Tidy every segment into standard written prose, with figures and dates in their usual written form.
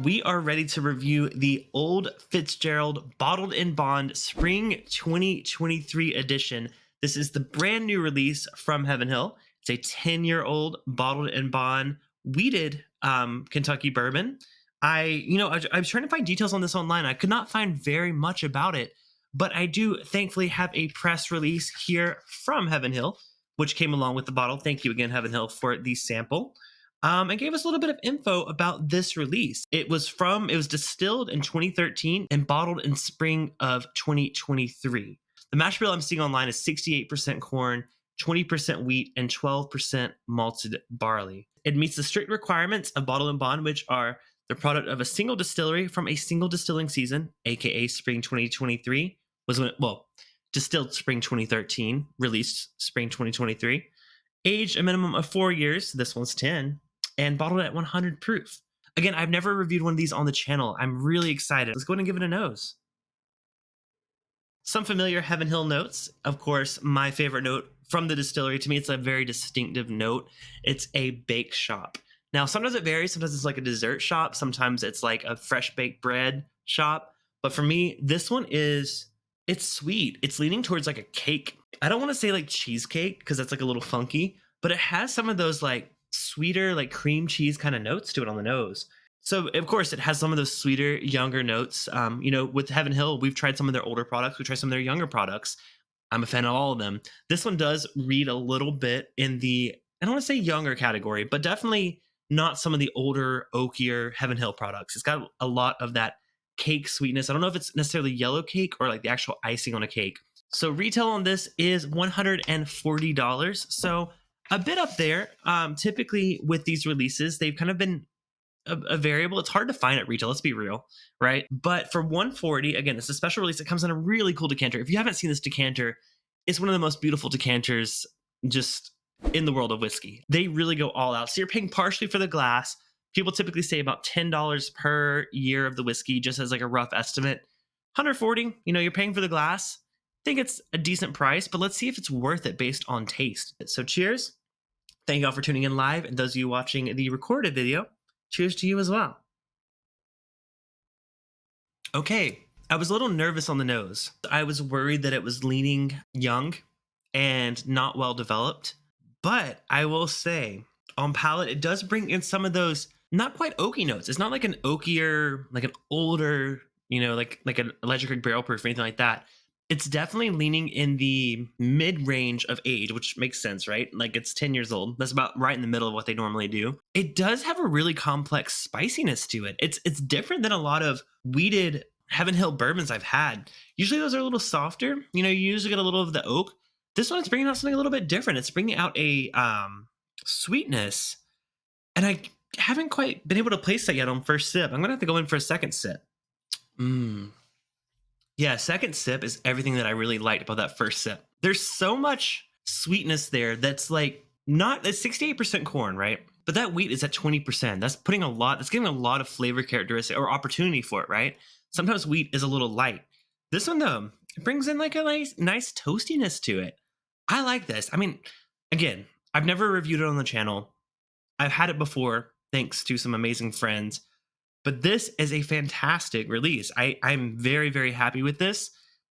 We are ready to review the Old Fitzgerald Bottled-in-Bond Spring 2023 edition. This is the brand new release from Heaven Hill. It's a 10-year-old bottled-in-bond wheated Kentucky bourbon. I was trying to find details on this online. I could not find very much about it, but I do thankfully have a press release here from Heaven Hill, which came along with the bottle. Thank you again, Heaven Hill, for the sample. And gave us a little bit of info about this release. It was distilled in 2013 and bottled in spring of 2023. The mash bill I'm seeing online is 68% corn, 20% wheat, and 12% malted barley. It meets the strict requirements of Bottled in Bond, which are the product of a single distillery from a single distilling season, aka spring 2023, distilled spring 2013, released spring 2023. Aged a minimum of 4 years, this one's 10, and bottled at 100 proof. Again, I've never reviewed one of these on the channel. I'm really excited. Let's go ahead and give it a nose. Some familiar Heaven Hill notes. Of course, my favorite note from the distillery, to me, it's a very distinctive note. It's a bake shop. Now, sometimes it varies. Sometimes it's like a dessert shop. Sometimes it's like a fresh baked bread shop. But for me, this one it's sweet. It's leaning towards like a cake. I don't want to say like cheesecake because that's like a little funky, but it has some of those like sweeter, like cream cheese kind of notes to it on the nose. So of course it has some of those sweeter, younger notes. With Heaven Hill, we've tried some of their older products. We tried some of their younger products. I'm a fan of all of them. This one does read a little bit in the, I don't want to say younger category, but definitely not some of the older, oakier Heaven Hill products. It's got a lot of that cake sweetness. I don't know if it's necessarily yellow cake or like the actual icing on a cake. So retail on this is $140. So a bit up there. Typically with these releases, they've kind of been a variable. It's hard to find at retail, let's be real, right? But for $140, again, it's a special release. It comes in a really cool decanter. If you haven't seen this decanter, it's one of the most beautiful decanters just in the world of whiskey. They really go all out. So you're paying partially for the glass. People typically say about $10 per year of the whiskey, just as like a rough estimate. $140, you're paying for the glass. I think it's a decent price, but let's see if it's worth it based on taste. So cheers. Thank you all for tuning in live, and those of you watching the recorded video, cheers to you as well. Okay, I was a little nervous on the nose. I was worried that it was leaning young and not well developed, but I will say on palate, it does bring in some of those not quite oaky notes. It's not like an oakier, like an older, like an electric Creek barrel proof or anything like that. It's definitely leaning in the mid-range of age, which makes sense, right? Like it's 10 years old. That's about right in the middle of what they normally do. It does have a really complex spiciness to it. It's different than a lot of wheated Heaven Hill bourbons I've had. Usually those are a little softer. You usually get a little of the oak. This one is bringing out something a little bit different. It's bringing out a sweetness, and I haven't quite been able to place that yet on first sip. I'm going to have to go in for a second sip. Yeah, second sip is everything that I really liked about that first sip. There's so much sweetness there that's like it's 68% corn, right? But that wheat is at 20%. That's giving a lot of flavor characteristic or opportunity for it, right? Sometimes wheat is a little light. This one though, it brings in like a nice toastiness to it. I like this. I mean, again, I've never reviewed it on the channel. I've had it before, thanks to some amazing friends. But this is a fantastic release. I'm very, very happy with this.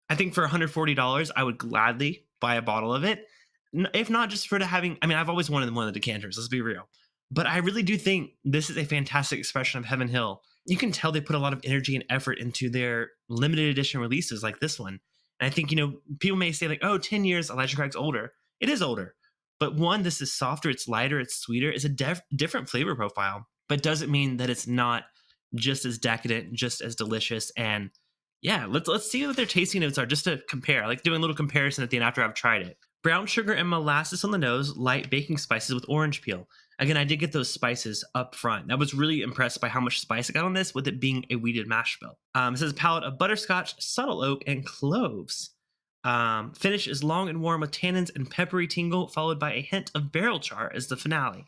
I think for $140, I would gladly buy a bottle of it. If not just for I've always wanted one of the decanters, let's be real. But I really do think this is a fantastic expression of Heaven Hill. You can tell they put a lot of energy and effort into their limited edition releases like this one. And I think, people may say like, oh, 10 years, Elijah Craig's older. It is older. But one, this is softer, it's lighter, it's sweeter. It's a different flavor profile. But doesn't mean that it's not just as decadent, just as delicious. And yeah, let's see what their tasting notes are just to compare. I like doing a little comparison at the end after I've tried it. Brown sugar and molasses on the nose, light baking spices with orange peel. Again, I did get those spices up front. I was really impressed by how much spice I got on this with it being a wheated mash bill. It says a palate of butterscotch, subtle oak, and cloves. Finish is long and warm with tannins and peppery tingle, followed by a hint of barrel char as the finale.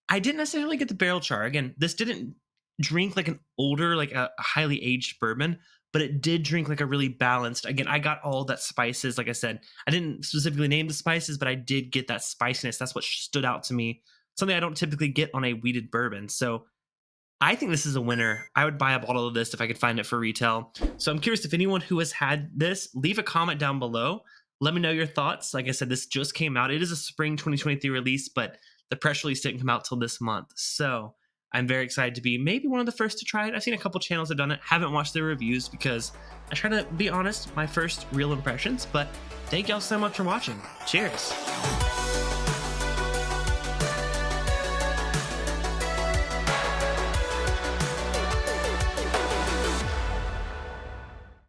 I didn't necessarily get the barrel char. Again, this didn't drink like an older, like a highly aged bourbon, but it did drink like a really balanced. Again, I got all that spices. Like I said, I didn't specifically name the spices, but I did get that spiciness. That's what stood out to me. Something I don't typically get on a wheated bourbon. So I think this is a winner. I would buy a bottle of this if I could find it for retail. So I'm curious if anyone who has had this, leave a comment down below. Let me know your thoughts. Like I said, this just came out. It is a spring 2023 release, but the press release didn't come out till this month. So I'm very excited to be maybe one of the first to try it. I've seen a couple channels have done it. Haven't watched their reviews because I try to be honest, my first real impressions. But thank y'all so much for watching. Cheers.